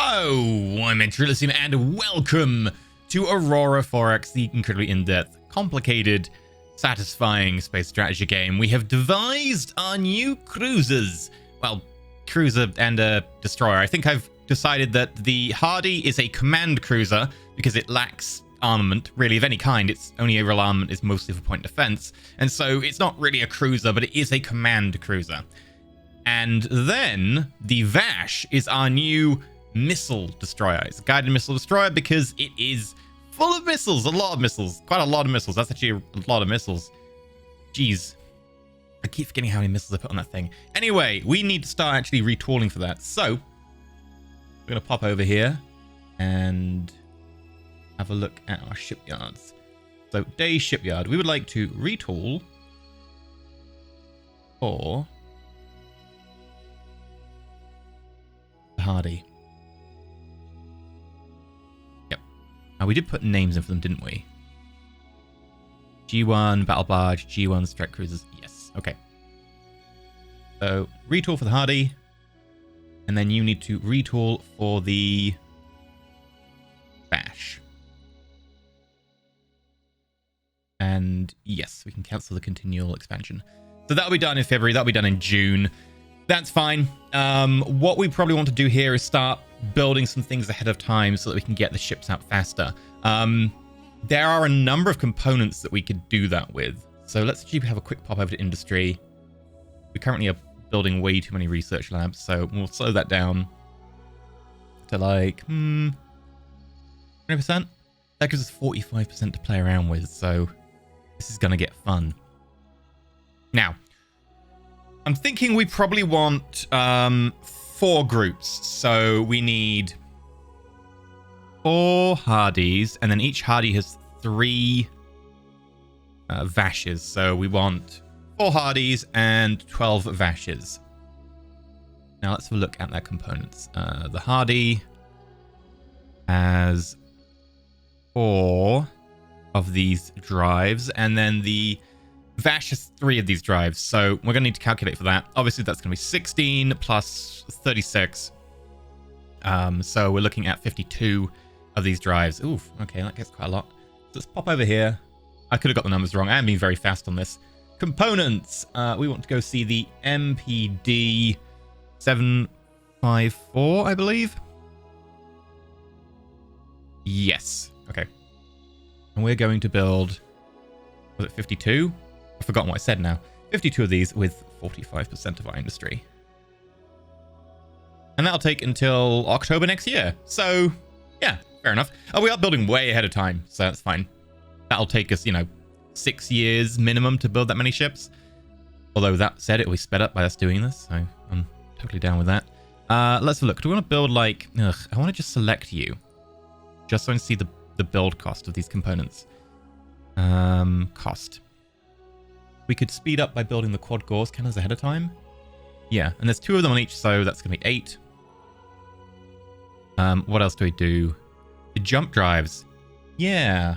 Hello, I'm EnterElysium and welcome to Aurora 4X, the incredibly in-depth, complicated, satisfying space strategy game. We have devised our new cruisers. Well, cruiser and a destroyer. I think I've decided that the Hardy is a command cruiser because it lacks armament, really, of any kind. Its only overall armament is mostly for point defense. And so it's not really a cruiser, but it is a command cruiser. And then the Vash is our new missile destroyer. It's a guided missile destroyer because it is full of missiles, a lot of missiles, quite a lot of missiles. That's actually a lot of missiles. Jeez. I keep forgetting how many missiles I put on that thing. Anyway, we need to start actually retooling for that. So we're going to pop over here and have a look at our shipyards. So day shipyard, we would like to retool for the Hardy. Yep. We did put names in for them, didn't we? G1 battle barge, G1 strike cruisers. Yes. Okay. So retool for the Hardy, and then you need to retool for the Bash. And yes, we can cancel the continual expansion. So that'll be done in February. That'll be done in June. That's fine. What we probably want to do here is start building some things ahead of time so that we can get the ships out faster. There are a number of components that we could do that with. So let's actually have a quick pop over to industry. We currently are building way too many research labs, so we'll slow that down to like 20%. That gives us 45% to play around with, so this is going to get fun. Now, I'm thinking we probably want 4 groups. So we need 4 Hardys, and then each Hardy has 3 Vashes. So we want 4 Hardys and 12 Vashes. Now let's have a look at their components. The Hardy has 4 of these drives, and then the Vash has 3 of these drives, so we're going to need to calculate for that. Obviously, that's going to be 16 plus 36. So we're looking at 52 of these drives. Oof, okay, that gets quite a lot. So let's pop over here. I could have got the numbers wrong. I am being very fast on this. Components. We want to go see the MPD 754, I believe. Yes. Okay. And we're going to build, was it 52? I've forgotten what I said now. 52 of these with 45% of our industry. And that'll take until October next year. So, yeah, fair enough. Oh, we are building way ahead of time, so that's fine. That'll take us, 6 years minimum to build that many ships. Although that said, it'll be sped up by us doing this, so I'm totally down with that. Let's have a look. Do we want to build like... I want to just select you. Just so I can see the build cost of these components. Cost. We could speed up by building the quad Gauss cannons ahead of time. Yeah, and there's 2 of them on each, so that's going to be 8. What else do we do? The jump drives. Yeah.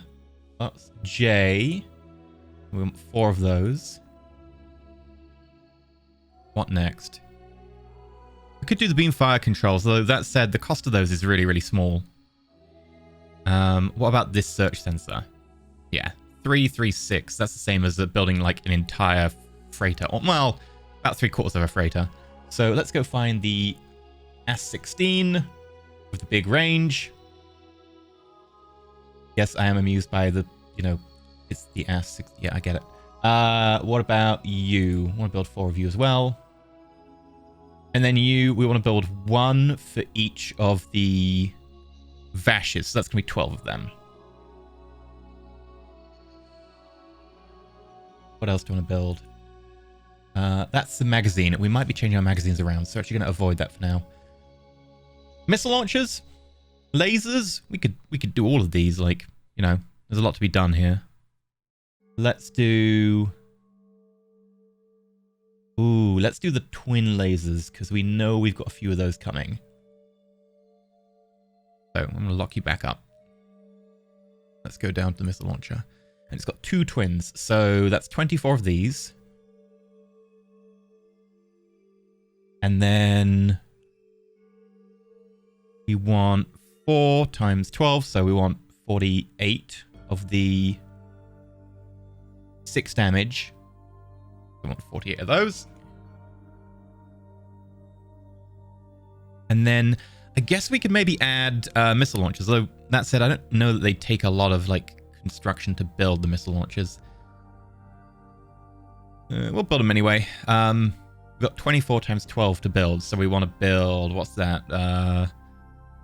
That's J. We want 4 of those. What next? We could do the beam fire controls, though that said, the cost of those is really, really small. What about this search sensor? Yeah. 336. That's the same as building like an entire freighter. Or, well, about 3/4 of a freighter. So let's go find the S16 with the big range. Yes, I am amused by the, it's the S16. Yeah, I get it. What about you? I want to build 4 of you as well. And then we want to build 1 for each of the Vashes. So that's going to be 12 of them. What else do you want to build? That's the magazine. We might be changing our magazines around, so actually going to avoid that for now. Missile launchers, lasers. We could do all of these. Like, there's a lot to be done here. Let's do. Let's do the twin lasers because we know we've got a few of those coming. So I'm going to lock you back up. Let's go down to the missile launcher. And it's got 2 twins, so that's 24 of these. And then We want 4 times 12, so we want 48 of the 6 damage. We want 48 of those. And then I guess we could maybe add missile launchers. Although that said, I don't know that they take a lot of like construction to build the missile launchers. We'll build them anyway. We've got 24 times 12 to build, so we want to build, what's that?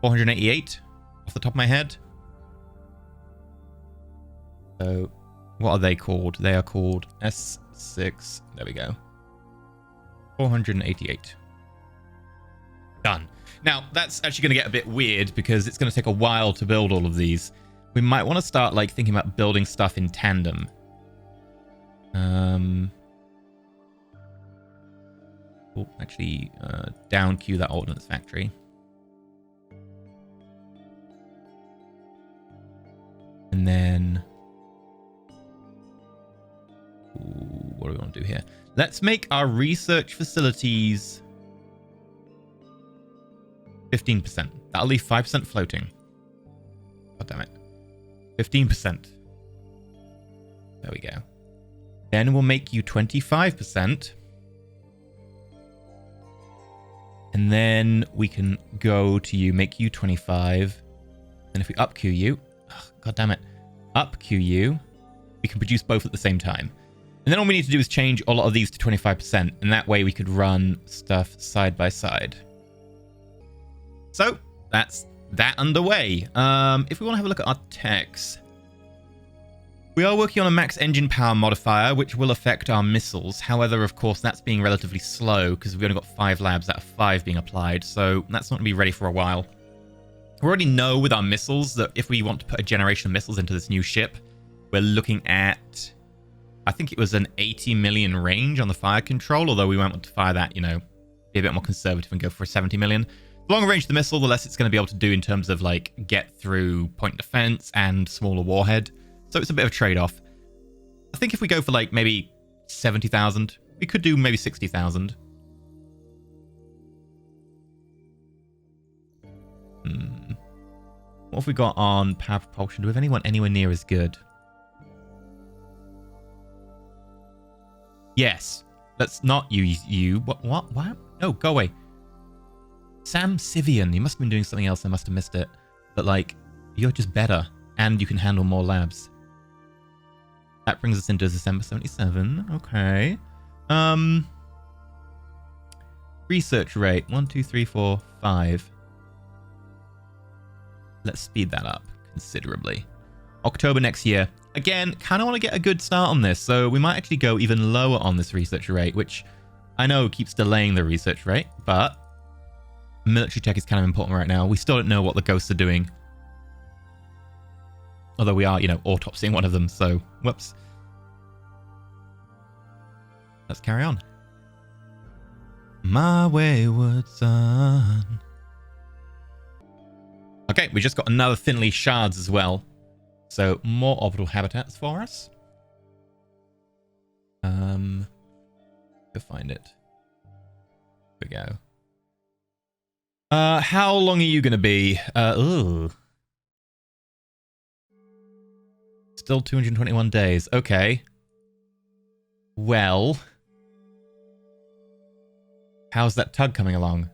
488 off the top of my head. So what are they called? They are called S6. There we go. 488. Done. Now, that's actually going to get a bit weird because it's going to take a while to build all of these. We might want to start like thinking about building stuff in tandem. We'll actually down queue that ordnance factory. And then what do we want to do here? Let's make our research facilities 15%. That'll leave 5% floating. God damn it. 15%. There we go. Then we'll make you 25%. And then we can go to you, make you 25. And if we up queue you, god damn it, up queue you, we can produce both at the same time. And then all we need to do is change a lot of these to 25%, and that way we could run stuff side by side. So that's that underway. If we want to have a look at our techs, we are working on a max engine power modifier, which will affect our missiles. However, of course, that's being relatively slow because we've only got 5 labs out of 5 being applied, so that's not going to be ready for a while. We already know with our missiles that if we want to put a generation of missiles into this new ship, we're looking at, I think it was an 80 million range on the fire control, although we won't want to fire that, you know, be a bit more conservative and go for a 70 million. The longer range the missile, the less it's going to be able to do in terms of like get through point defense and smaller warhead. So it's a bit of a trade-off. I think if we go for like maybe 70,000, we could do maybe 60,000. What have we got on power propulsion? Do we have anyone anywhere near as good? Yes. Let's not use you. What? No, go away. Sam Sivian. You must have been doing something else. I must have missed it. But like, you're just better. And you can handle more labs. That brings us into December 77. Okay. Research rate. 1, 2, 3, 4, 5. Let's speed that up considerably. October next year. Again, kind of want to get a good start on this, so we might actually go even lower on this research rate, which I know keeps delaying the research rate, but military tech is kind of important right now. We still don't know what the ghosts are doing. Although we are, you know, autopsying one of them, so whoops. Let's carry on. My wayward son. Okay, we just got another Finley shards as well. So more orbital habitats for us. Go find it. There we go. How long are you gonna be? Still 221 days. Okay. Well, how's that tug coming along?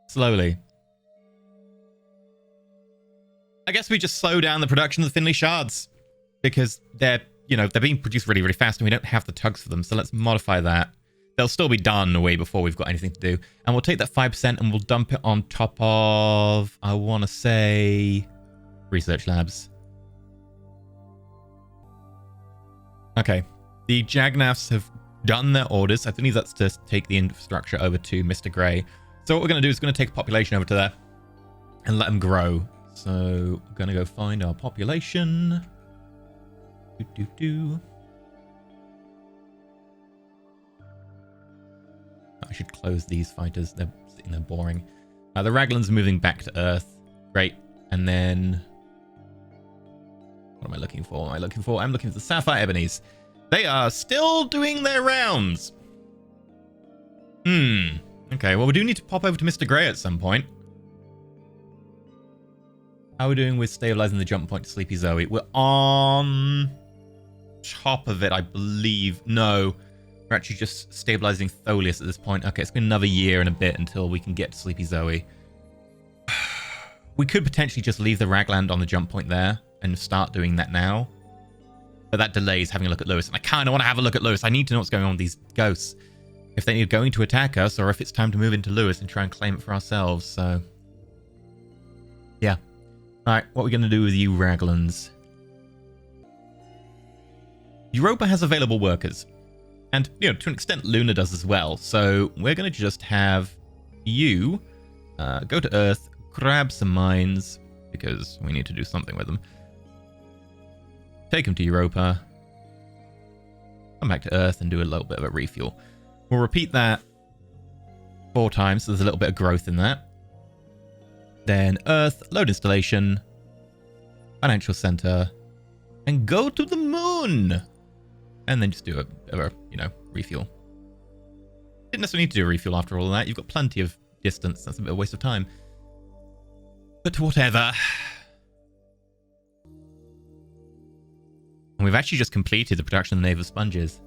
Slowly. I guess we just slow down the production of the Finley shards because they're, you know, they're being produced really, really fast and we don't have the tugs for them. So let's modify that. They'll still be done way before we've got anything to do. And we'll take that 5% and we'll dump it on top of, I want to say, research labs. Okay. The Jagnafs have done their orders. I believe that's to take the infrastructure over to Mr. Grey. So what we're going to do is going to take a population over to there and let them grow. So we're going to go find our population. I should close these fighters. They're sitting there boring. The Raglan's moving back to Earth. Great. And then... what am I looking for? I'm looking for the Sapphire Ebonies. They are still doing their rounds. Okay, well, we do need to pop over to Mr. Grey at some point. How are we doing with stabilizing the jump point to Sleepy Zoe? We're on top of it, I believe. No, we're actually just stabilizing Tholius at this point. Okay, it's been another year and a bit until we can get to Sleepy Zoe. We could potentially just leave the Ragland on the jump point there and start doing that now. But that delays having a look at Lewis. And I kind of want to have a look at Lewis. I need to know what's going on with these ghosts. If they're going to attack us, or if it's time to move into Lewis and try and claim it for ourselves. So, yeah. Alright, what are we going to do with you Raglands? Europa has available workers. And, you know, to an extent, Luna does as well. So, we're going to just have you go to Earth, grab some mines, because we need to do something with them. Take them to Europa. Come back to Earth and do a little bit of a refuel. We'll repeat that 4 times, so there's a little bit of growth in that. Then Earth, load installation, financial center, and go to the moon. And then just do a you know, refuel. Didn't necessarily need to do a refuel after all of that. You've got plenty of distance. That's a bit of a waste of time. But whatever. And we've actually just completed the production of the naval sponges.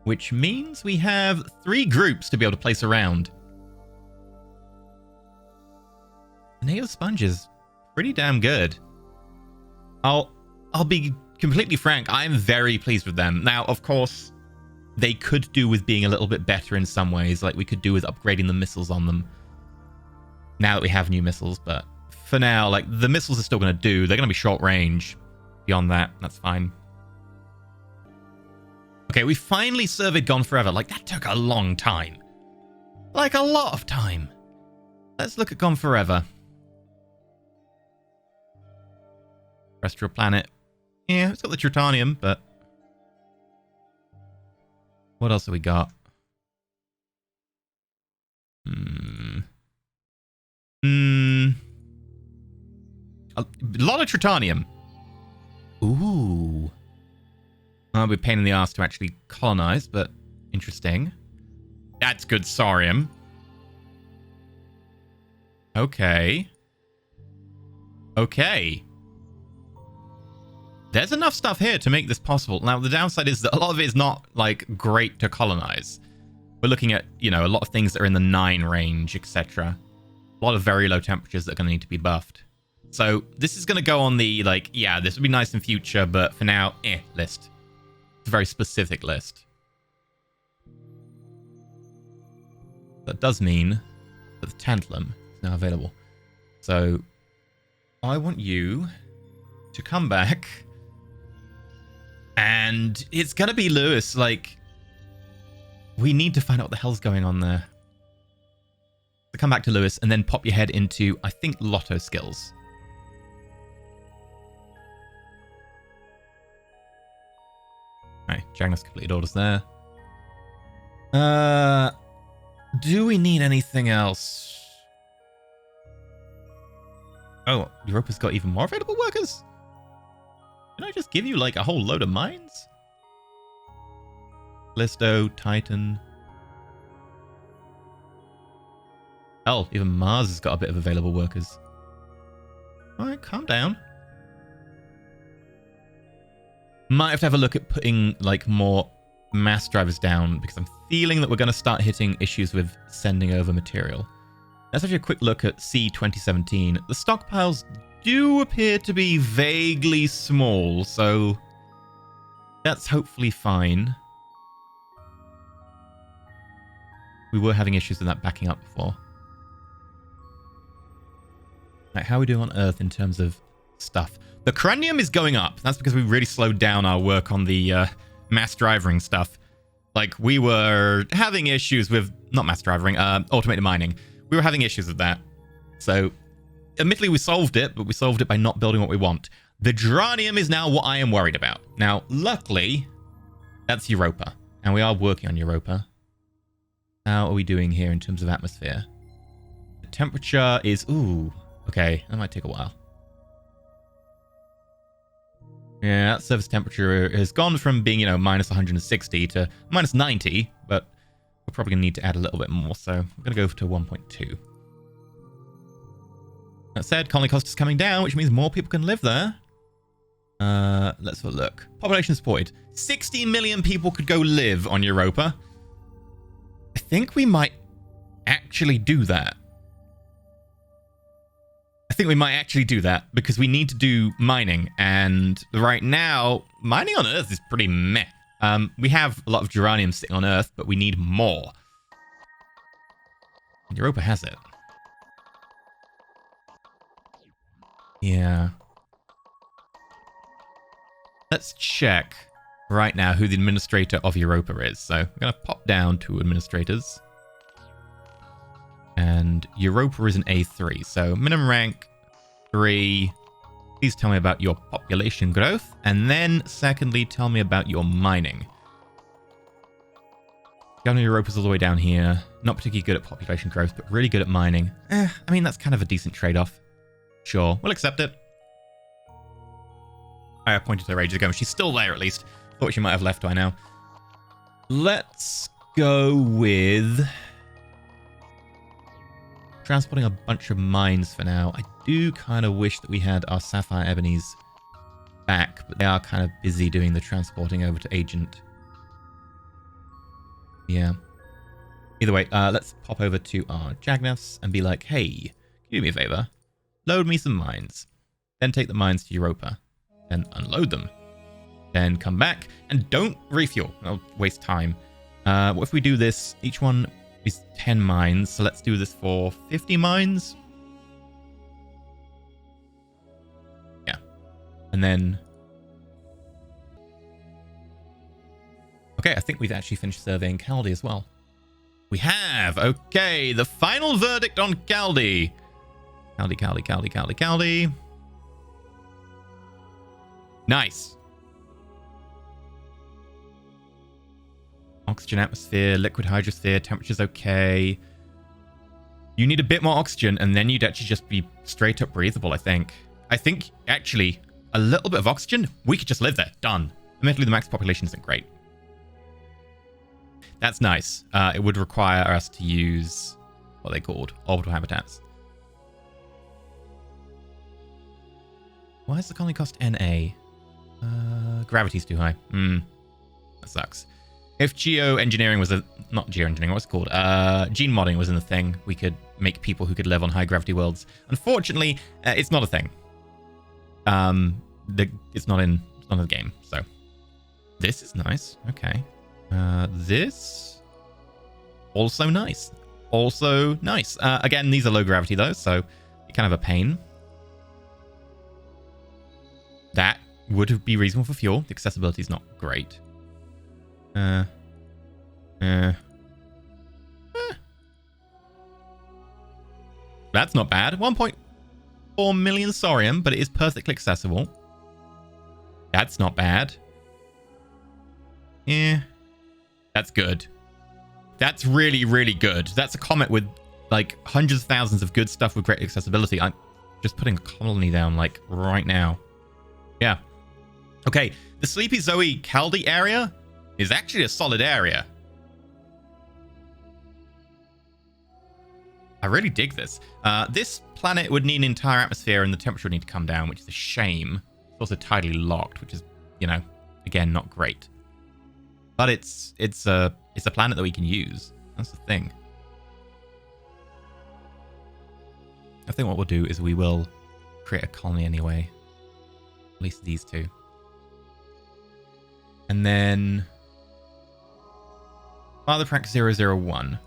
Which means we have 3 groups to be able to place around. The naval sponge is pretty damn good. I'll be completely frank, I'm very pleased with them. Now, of course, they could do with being a little bit better in some ways, like we could do with upgrading the missiles on them. Now that we have new missiles, but for now, like, the missiles are still going to do. They're going to be short range. Beyond that, that's fine. Okay, we finally surveyed Gone Forever. Like, that took a long time. Like, a lot of time. Let's look at Gone Forever. Terrestrial planet. Yeah, it's got the Tritanium, but... what else have we got? A lot of Tritanium. Ooh. It'll be a pain in the ass to actually colonize, but interesting. That's good Saurium. Okay. Okay. There's enough stuff here to make this possible. Now, the downside is that a lot of it is not, like, great to colonize. We're looking at, you know, a lot of things that are in the 9 range, etc. A lot of very low temperatures that are going to need to be buffed. So, this is going to go on the, like, yeah, this would be nice in future, but for now, list. It's a very specific list. That does mean that the Tantalum is now available. So, I want you to come back, and it's going to be Lewis. Like, we need to find out what the hell's going on there. So come back to Lewis, and then pop your head into, I think, Lotto skills. Right, Jagnus completed orders there. Do we need anything else? Oh, Europa's got even more available workers? Can I just give you, like, a whole load of mines? Callisto, Titan. Hell, even Mars has got a bit of available workers. Alright, calm down. Might have to have a look at putting, like, more mass drivers down, because I'm feeling that we're going to start hitting issues with sending over material. Let's have a quick look at C2017. The stockpiles do appear to be vaguely small, so that's hopefully fine. We were having issues with that backing up before. Right, how are we doing on Earth in terms of stuff? The cranium is going up. That's because we really slowed down our work on the mass driving stuff. Like, we were having issues with, not mass driving, automated mining. We were having issues with that. So, admittedly, we solved it, but we solved it by not building what we want. The Dranium is now what I am worried about. Now, luckily, that's Europa. And we are working on Europa. How are we doing here in terms of atmosphere? The temperature is, ooh, okay, that might take a while. Yeah, that surface temperature has gone from being, you know, minus 160 to minus 90, but we're probably going to need to add a little bit more, so I'm going to go to 1.2. That said, colony cost is coming down, which means more people can live there. Let's have a look. Population supported. 60 million people could go live on Europa. I think we might actually do that. Because we need to do mining, and right now mining on Earth is pretty meh. We have a lot of geranium sitting on Earth, but we need more. Europa has it. Yeah. Let's check right now who the administrator of Europa is. So I'm going to pop down to administrators. And Europa is an A3. So minimum rank 3. Please tell me about your population growth. And then secondly, tell me about your mining. Governor Europa is all the way down here. Not particularly good at population growth, but really good at mining. I mean, that's kind of a decent trade-off. Sure, we'll accept it. I appointed her ages ago. She's still there, at least. Thought she might have left by now. Let's go with transporting a bunch of mines for now. I do kind of wish that we had our sapphire ebonies back, but they are kind of busy doing the transporting over to Agent. Yeah. Either way, let's pop over to our Jagnaths and be like, hey, can you do me a favor? Load me some mines. Then take the mines to Europa. Then unload them. Then come back and don't refuel. I'll waste time. What if we do this? Each one is 10 mines. So let's do this for 50 mines. Yeah. And then... okay, I think we've actually finished surveying Caldi as well. We have! Okay, the final verdict on Caldi. Caldi. Nice. Oxygen atmosphere, liquid hydrosphere, temperature's okay. You need a bit more oxygen, and then you'd actually just be straight up breathable, I think. I think, actually, a little bit of oxygen, we could just live there. Done. Admittedly, the max population isn't great. That's nice. It would require us to use, what are they called? Orbital habitats. Why is the colony cost NA? Gravity's too high. That sucks. If geoengineering was not geoengineering, what's it called? Gene modding was in the thing. We could make people who could live on high gravity worlds. Unfortunately, it's not a thing. It's not in the game. So this is nice. Okay. This also nice. Again, these are low gravity though, so kind of a pain. That would be reasonable for fuel. The accessibility is not great. That's not bad. 1.4 million thorium, but it is perfectly accessible. That's not bad. Yeah. That's good. That's really, really good. That's a comet with, like, hundreds of thousands of good stuff with great accessibility. I'm just putting a colony down, like, right now. Yeah. Okay, the Sleepy Zoe Caldi area is actually a solid area. I really dig this. This planet would need an entire atmosphere and the temperature would need to come down, which is a shame. It's also tidally locked, which is, you know, again, not great. But it's a planet that we can use. That's the thing. I think what we'll do is we will create a colony anyway. At least these two. And then Father Prank 001.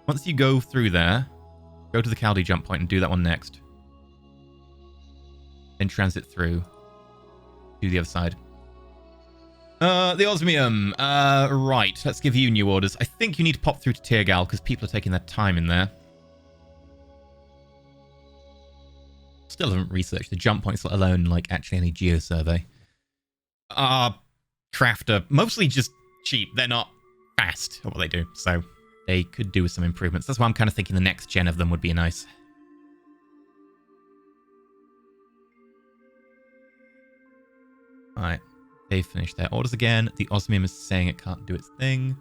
Once you go through there, go to the Caldi jump point and do that one next. Then transit through to the other side. The osmium. Right, let's give you new orders. I think you need to pop through to Tiergal because people are taking their time in there. Still haven't researched the jump points, let alone like actually any geosurvey. Crafter, mostly just cheap. They're not fast at what they do, so they could do with some improvements. That's why I'm kind of thinking the next gen of them would be nice. Alright, they've finished their orders again. The osmium is saying it can't do its thing.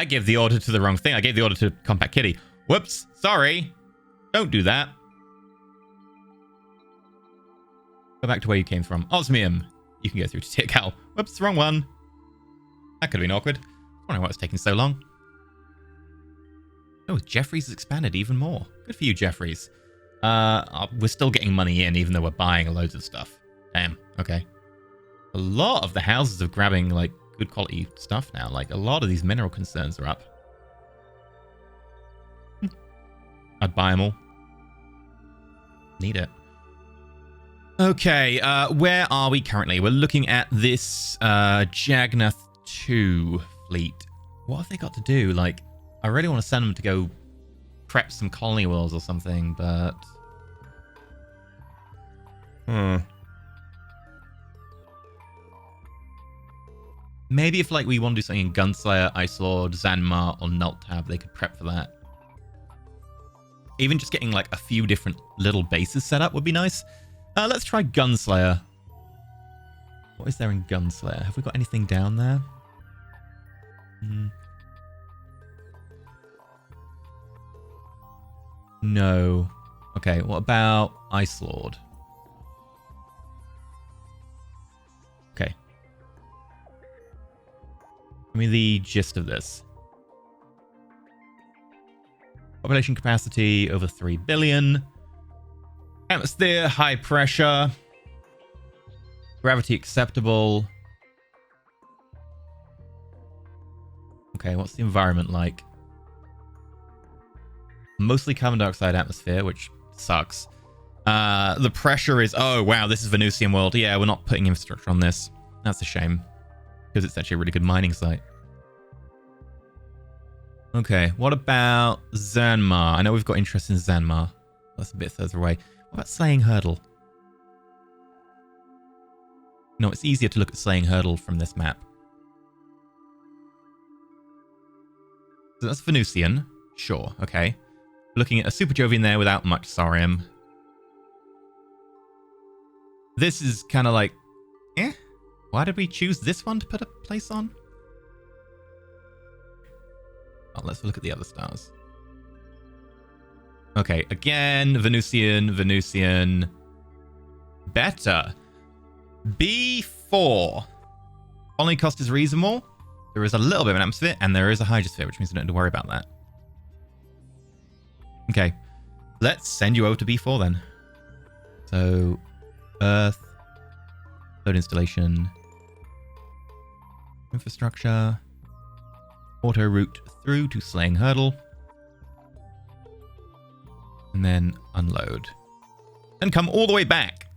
I gave the order to the wrong thing. I gave the order to Compact Kitty. Whoops. Sorry. Don't do that. Go back to where you came from. Osmium. You can go through to Tikal. Whoops, wrong one. That could have been awkward. I wondering why it's taking so long. Oh, Jeffries has expanded even more. Good for you, Jeffries. We're still getting money in, even though we're buying loads of stuff. Damn. Okay. A lot of the houses are grabbing, like, good quality stuff now. Like, a lot of these mineral concerns are up. I'd buy them all. Need it. Okay, where are we currently? We're looking at this Jagnath 2 fleet. What have they got to do? Like, I really want to send them to go prep some colony worlds or something, but... Maybe if, like, we want to do something in Gunslayer, Ice Lord, Zanmar, or Nultab, they could prep for that. Even just getting, like, a few different little bases set up would be nice. Let's try Gunslayer. What is there in Gunslayer? Have we got anything down there? No. Okay, what about Ice Lord? Okay. Give me the gist of this. Population capacity over 3 billion. Atmosphere, high pressure. Gravity acceptable. Okay, what's the environment like? Mostly carbon dioxide atmosphere, which sucks. The pressure is... Oh, wow, this is Venusian world. Yeah, we're not putting infrastructure on this. That's a shame. Because it's actually a really good mining site. Okay, what about Zanmar? I know we've got interest in Zanmar. That's a bit further away. What about Slaying Hurdle? No, it's easier to look at Slaying Hurdle from this map. So that's Venusian. Sure, okay. We're looking at a Super Jovian there without much Saurium. This is kind of like... Why did we choose this one to put a place on? Oh, let's look at the other stars. Okay, again, Venusian. Better. B4. Colony cost is reasonable. There is a little bit of an atmosphere, and there is a hydrosphere, which means we don't have to worry about that. Okay, let's send you over to B4 then. So, Earth, load installation, infrastructure, auto route through to Slaying Hurdle. And then unload. Then come all the way back.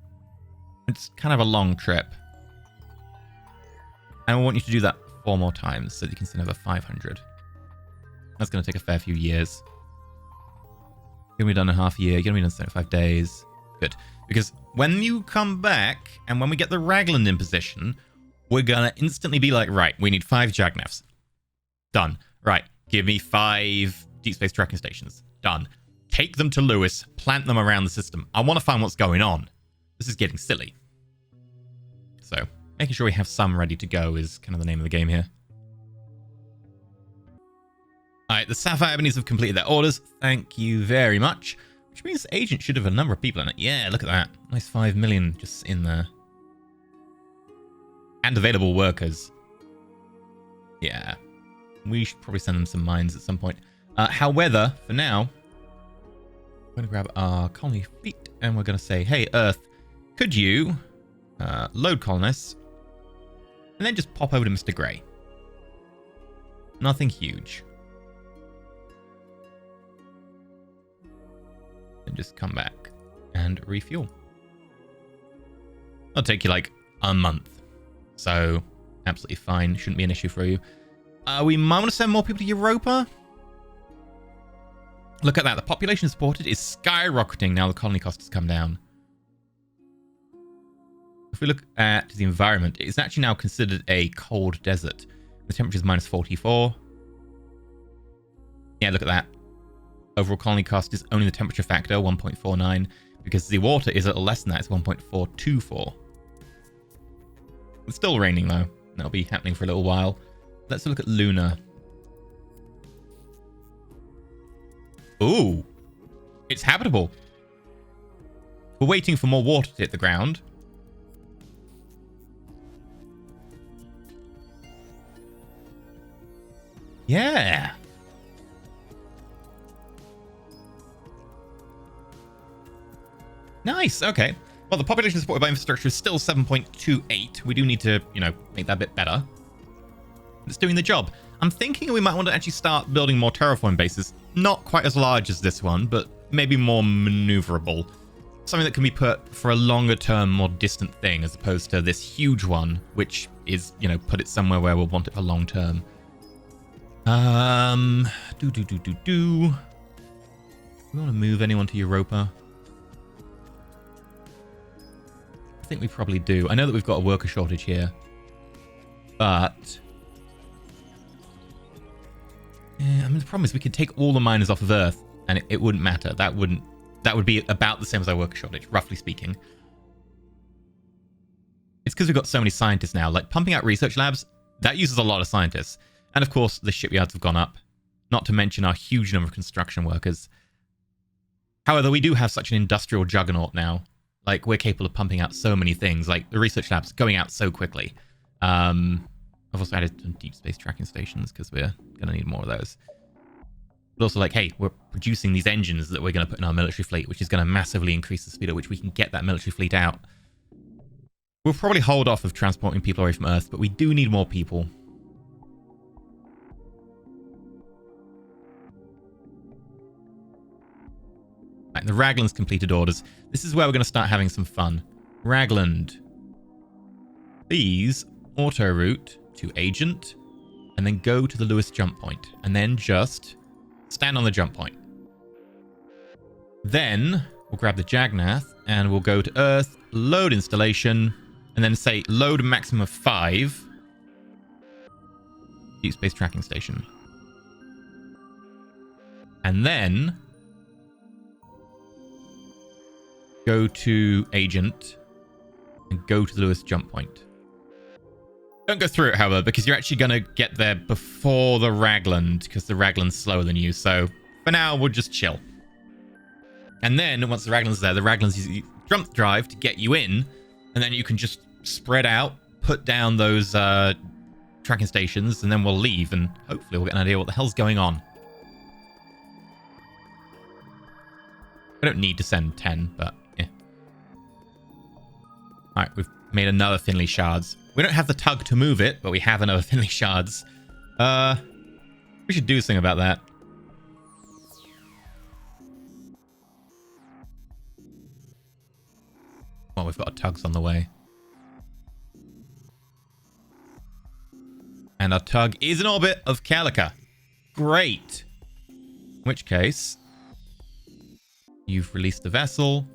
It's kind of a long trip. And I want you to do that 4 more times so that you can send over 500. That's going to take a fair few years. You're going to be done in half a year. You're going to be done in 75 days. Good. Because when you come back and when we get the Ragland in position, we're going to instantly be like, right, we need 5 Jagnaths. Done. Right. Give me 5 deep space tracking stations. Done. Take them to Lewis, plant them around the system. I want to find what's going on. This is getting silly. So, making sure we have some ready to go is kind of the name of the game here. Alright, the Sapphire Ebonies have completed their orders. Thank you very much. Which means the agent should have a number of people in it. Yeah, look at that. Nice 5 million just in there. And available workers. Yeah. We should probably send them some mines at some point. However, for now... We're going to grab our colony fleet and we're going to say, hey, Earth, could you load colonists and then just pop over to Mr. Grey? Nothing huge. And just come back and refuel. It'll take you like a month. So, absolutely fine. Shouldn't be an issue for you. We might want to send more people to Europa. Look at that. The population supported is skyrocketing now the colony cost has come down. If we look at the environment, it's actually now considered a cold desert. The temperature is minus 44. Yeah, look at that. Overall colony cost is only the temperature factor, 1.49, because the water is a little less than that. It's 1.424. It's still raining, though. That'll be happening for a little while. Let's look at Luna. Ooh. It's habitable. We're waiting for more water to hit the ground. Yeah. Nice. Okay. Well, the population supported by infrastructure is still 7.28. We do need to, make that a bit better. It's doing the job. I'm thinking we might want to actually start building more terraform bases. Not quite as large as this one, but maybe more maneuverable. Something that can be put for a longer term, more distant thing, as opposed to this huge one, which is, put it somewhere where we'll want it for long term. Do we want to move anyone to Europa? I think we probably do. I know that we've got a worker shortage here, but yeah, the problem is we could take all the miners off of Earth, and it wouldn't matter. That would be about the same as our worker shortage, roughly speaking. It's because we've got so many scientists now. Like, pumping out research labs, that uses a lot of scientists. And of course, the shipyards have gone up, not to mention our huge number of construction workers. However, we do have such an industrial juggernaut now. Like, we're capable of pumping out so many things. Like, the research labs going out so quickly. I've also added some deep space tracking stations because we're going to need more of those. But also, like, hey, we're producing these engines that we're going to put in our military fleet, which is going to massively increase the speed at which we can get that military fleet out. We'll probably hold off of transporting people away from Earth, but we do need more people. Right, the Raglan's completed orders. This is where we're going to start having some fun. Ragland. Please auto-route to agent, and then go to the Lewis jump point, and then just stand on the jump point. Then we'll grab the Jagnath, and we'll go to Earth, load installation, and then say load maximum of 5. Deep space tracking station. And then go to agent and go to the Lewis jump point. Don't go through it, however, because you're actually going to get there before the Ragland, because the Ragland's slower than you. So for now, we'll just chill. And then once the Ragland's there, the Ragland's use jump drive to get you in, and then you can just spread out, put down those tracking stations, and then we'll leave, and hopefully we'll get an idea what the hell's going on. I don't need to send 10, but yeah. Alright, we've made another Finley shards. We don't have the tug to move it, but we have another Finley shards. We should do something about that. Well, we've got our tugs on the way. And our tug is in orbit of Calica. Great. In which case, you've released the vessel.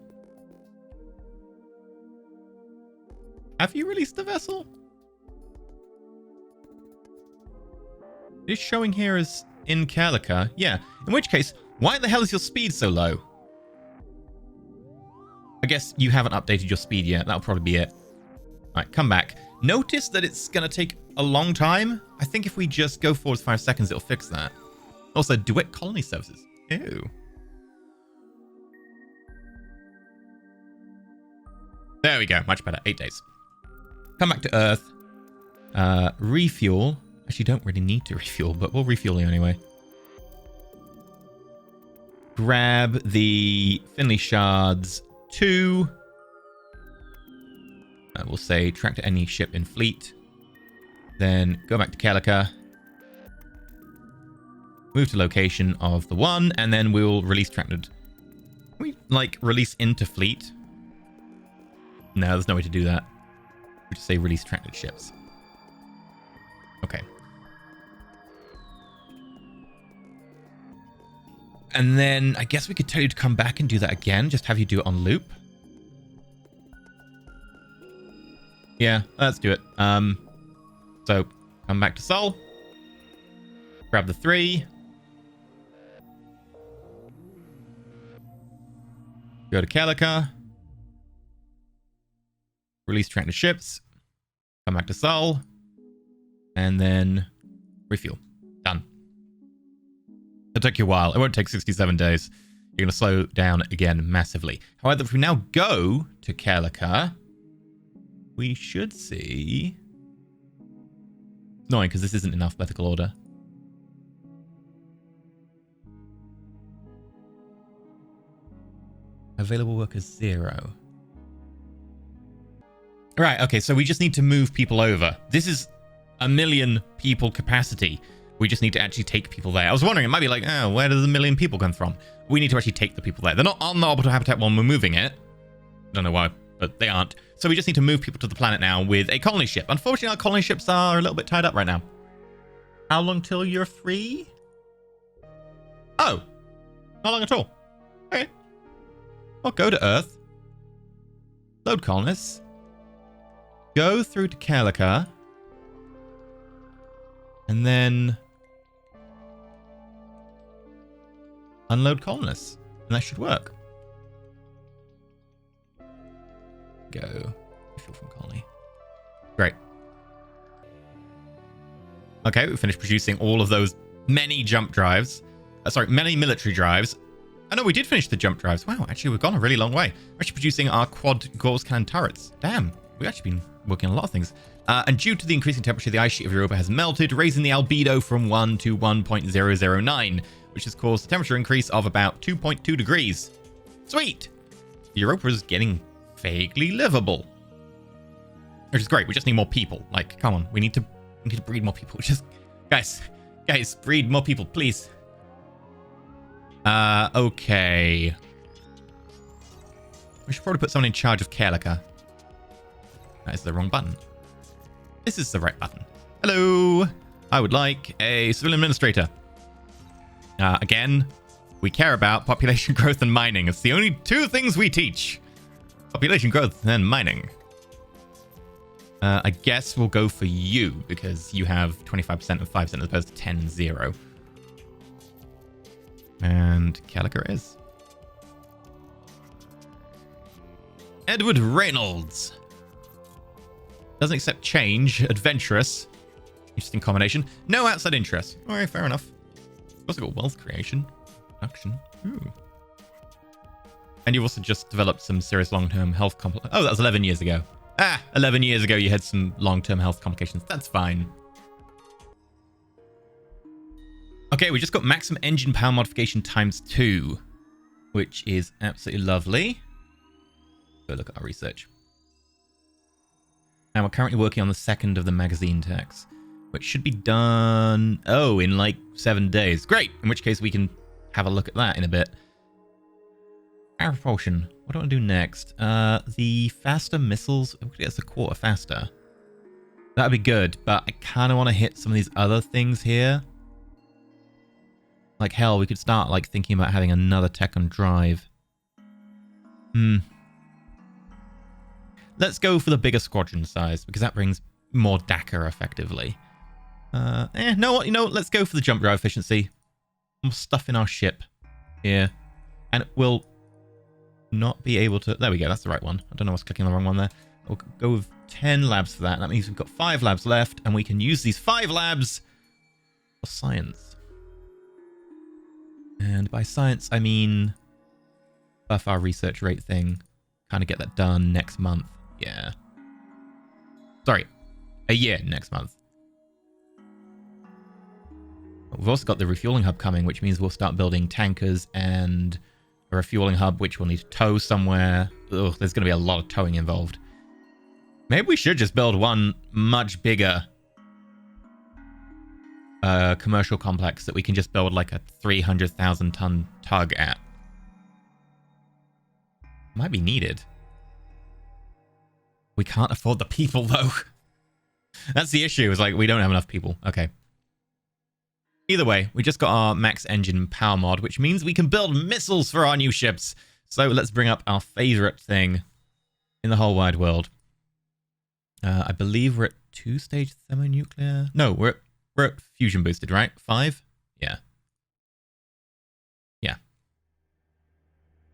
Have you released the vessel? It is showing here as in Calica. Yeah. In which case, why the hell is your speed so low? I guess you haven't updated your speed yet. That'll probably be it. Alright, come back. Notice that it's going to take a long time. I think if we just go forward 5 seconds, it'll fix that. Also, DeWitt Colony Services. Ew. There we go. Much better. 8 days. Come back to Earth. Refuel. Actually, don't really need to refuel, but we'll refuel you anyway. Grab the Finley shards 2. We'll say track to any ship in fleet. Then go back to Calica. Move to location of the 1, and then we'll release tracted. Can we, like, release into fleet? No, there's no way to do that. We just say release tracted ships. Okay. And then I guess we could tell you to come back and do that again. Just have you do it on loop. Yeah, let's do it. So come back to Sol. Grab the 3. Go to Calica. Release tracted ships. Come back to Sol. And then refuel. Done. It'll take you a while. It won't take 67 days. You're going to slow down again massively. However, if we now go to Kelika, we should see... It's annoying because this isn't in alphabetical order. Available workers 0. Right, okay, so we just need to move people over. This is 1 million people capacity. We just need to actually take people there. I was wondering, it might be like, oh, where does 1 million people come from? We need to actually take the people there. They're not on the orbital habitat when we're moving it. Don't know why, but they aren't. So we just need to move people to the planet now with a colony ship. Unfortunately, our colony ships are a little bit tied up right now. How long till you're free? Oh, not long at all. Okay. Well, go to Earth. Load colonists. Go through to Kelika. And then unload colonists. And that should work. Go. Refuel from colony. Great. Okay, we finished producing all of those many jump drives. Many military drives. Oh no, we did finish the jump drives. Wow, actually we've gone a really long way. We're actually producing our quad Gauss cannon turrets. Damn, we've actually been working on a lot of things. And due to the increasing temperature, the ice sheet of Europa has melted, raising the albedo from 1 to 1.009, which has caused a temperature increase of about 2.2 degrees. Sweet! Europa is getting vaguely livable. Which is great. We just need more people. Like, come on, we need to breed more people. Just guys, breed more people, please. Okay. We should probably put someone in charge of Kelika. That is the wrong button. This is the right button. Hello. I would like a civilian administrator. Again, we care about population growth and mining. It's the only two things we teach. Population growth and mining. I guess we'll go for you because you have 25% and 5% as opposed to 10 and 0. And Kelika is. Edward Reynolds. Doesn't accept change. Adventurous. Interesting combination. No outside interest. Alright, fair enough. Also got wealth creation. Production. Ooh. And you've also just developed some serious long-term health complications. Oh, that was 11 years ago. 11 years ago you had some long-term health complications. That's fine. Okay, we just got maximum engine power modification ×2, which is absolutely lovely. Go look at our research. And we're currently working on the second of the magazine techs, which should be done, in like 7 days. Great! In which case we can have a look at that in a bit. Air propulsion. What do I want to do next? The faster missiles. We could get us a quarter faster. That'd be good, but I kind of want to hit some of these other things here. Like hell, we could start like thinking about having another tech on drive. Let's go for the bigger squadron size because that brings more DACA effectively. No, let's go for the jump drive efficiency. More stuff in our ship here, and we'll not be able to. There we go. That's the right one. I don't know what's clicking on the wrong one there. We'll go with 10 labs for that. That means we've got 5 labs left, and we can use these 5 labs for science. And by science, I mean buff our research rate thing. Kind of get that done next month. Yeah. Sorry. A year next month. We've also got the refueling hub coming, which means we'll start building tankers and a refueling hub, which we'll need to tow somewhere. Ugh, there's going to be a lot of towing involved. Maybe we should just build one much bigger commercial complex that we can just build like a 300,000 ton tug at. Might be needed. We can't afford the people though. That's the issue, is like we don't have enough people. Okay. Either way, we just got our max engine power mod, which means we can build missiles for our new ships. So let's bring up our favorite thing in the whole wide world. I believe we're at 2-stage thermonuclear. No, we're at fusion boosted, right? 5? Yeah. Yeah.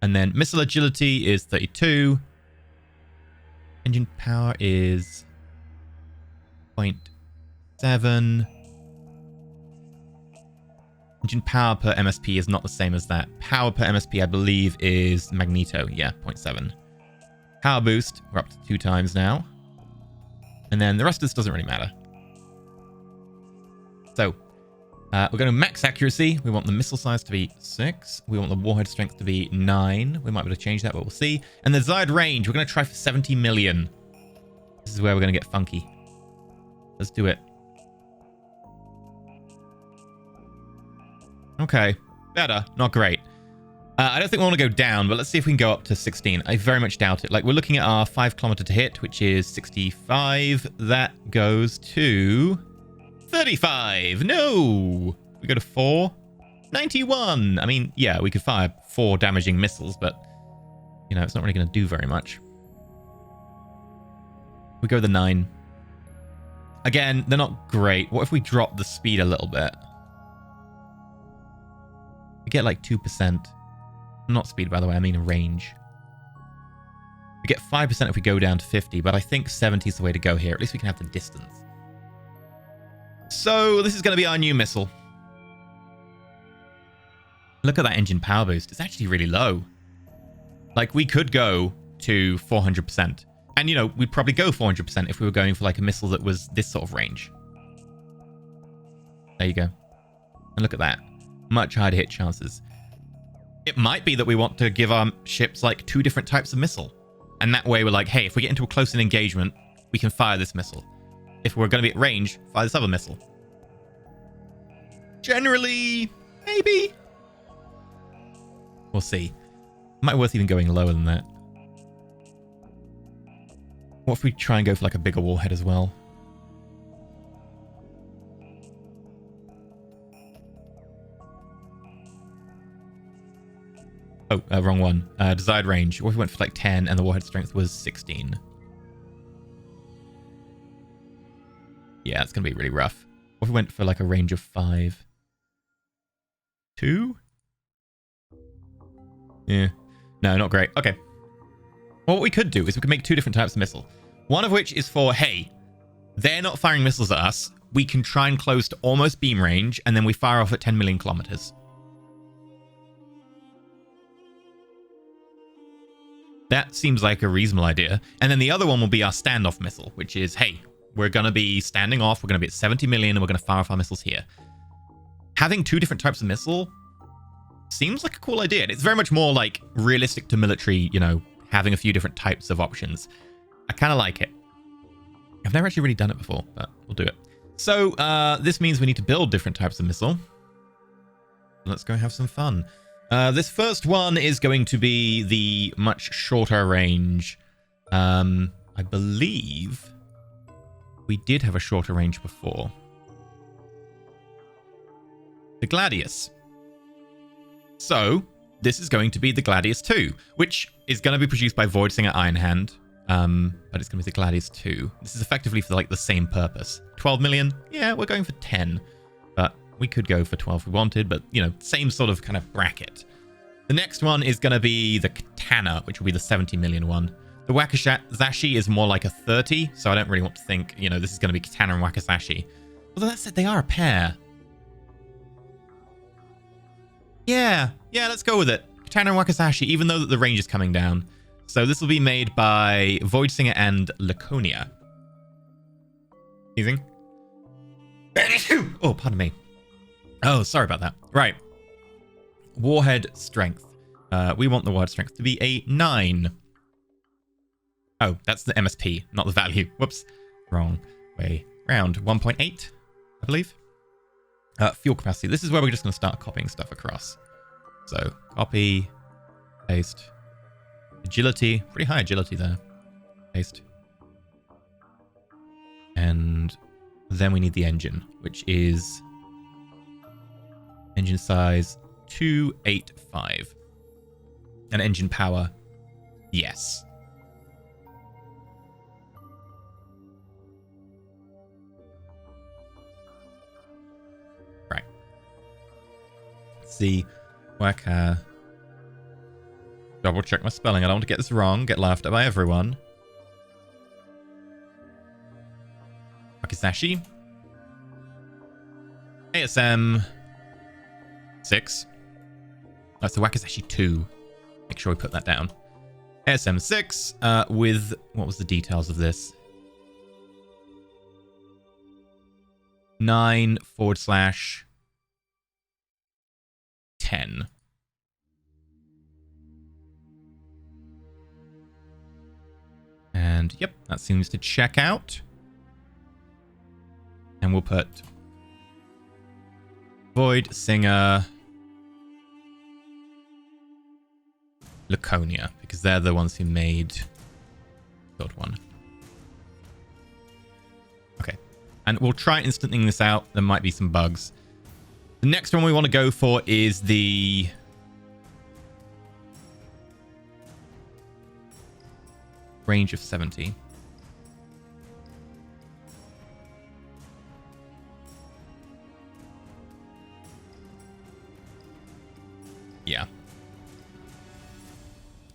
And then missile agility is 32. Engine power is 0.7. Engine power per MSP is not the same as that. Power per MSP, I believe, is Magneto. Yeah, 0.7. Power boost, we're up to 2 times now. And then the rest of this doesn't really matter. So, we're going to max accuracy. We want the missile size to be 6. We want the warhead strength to be 9. We might be able to change that, but we'll see. And the desired range, we're going to try for 70 million. This is where we're going to get funky. Let's do it. Okay, better, not great. I don't think we want to go down, but let's see if we can go up to 16. I very much doubt it. Like, we're looking at our 5 kilometer to hit, which is 65. That goes to 35. No! We go to 4. 91. I mean, yeah, we could fire 4 damaging missiles, but, you know, it's not really going to do very much. We go to the 9. Again, they're not great. What if we drop the speed a little bit? We get like 2%. Not speed, by the way, I mean range. We get 5% if we go down to 50, but I think 70 is the way to go here. At least we can have the distance. So this is going to be our new missile. Look at that engine power boost. It's actually really low. Like, we could go to 400%. And, you know, we'd probably go 400% if we were going for like a missile that was this sort of range. There you go. And look at that. Much higher hit chances. It might be that we want to give our ships like 2 different types of missile. And that way we're like, hey, if we get into a close-in engagement, we can fire this missile. If we're going to be at range, fire this other missile. Generally, maybe. We'll see. Might be worth even going lower than that. What if we try and go for like a bigger warhead as well? Oh, wrong one. Desired range. What if we went for like 10 and the warhead strength was 16? Yeah, it's going to be really rough. What if we went for like a range of 5? 2? Yeah. No, not great. Okay. Well, what we could do is we could make 2 different types of missile. One of which is for, hey, they're not firing missiles at us. We can try and close to almost beam range, and then we fire off at 10 million kilometers. That seems like a reasonable idea. And then the other one will be our standoff missile, which is, hey, we're going to be standing off. We're going to be at 70 million, and we're going to fire off our missiles here. Having 2 different types of missile seems like a cool idea. And it's very much more like realistic to military, you know, having a few different types of options. I kind of like it. I've never actually really done it before, but we'll do it. So this means we need to build different types of missile. Let's go have some fun. This first one is going to be the much shorter range. I believe we did have a shorter range before. The Gladius. So this is going to be the Gladius 2, which is going to be produced by Voidsinger Ironhand. But it's going to be the Gladius 2. This is effectively for like the same purpose. 12 million? Yeah, we're going for 10. But we could go for 12 if we wanted, but, you know, same sort of kind of bracket. The next one is going to be the Katana, which will be the 70 million one. The Wakizashi is more like a 30, so I don't really want to think, you know, this is going to be Katana and Wakizashi. Although that said, they are a pair. Yeah, let's go with it. Katana and Wakizashi, even though the range is coming down. So this will be made by Voidsinger and Laconia. Easing. Oh, pardon me. Oh, sorry about that. Right. Warhead strength. We want the warhead strength to be a 9. Oh, that's the MSP, not the value. Whoops. Wrong way round. 1.8, I believe. Fuel capacity. This is where we're just going to start copying stuff across. So, copy, paste. Agility. Pretty high agility there. Paste. And then we need the engine, which is engine size 285. And engine power, yes. Right. Let's see. Waka. Double check my spelling. I don't want to get this wrong. Get laughed at by everyone. Wakizashi. ASM. 6. That's the Wakizashi 2. Make sure we put that down. ASM 6 with... What was the details of this? 9/10. And yep, that seems to check out. And we'll put Void Singer Laconia, because they're the ones who made third one. Okay. And we'll try instancing this out. There might be some bugs. The next one we want to go for is the range of 70. Yeah.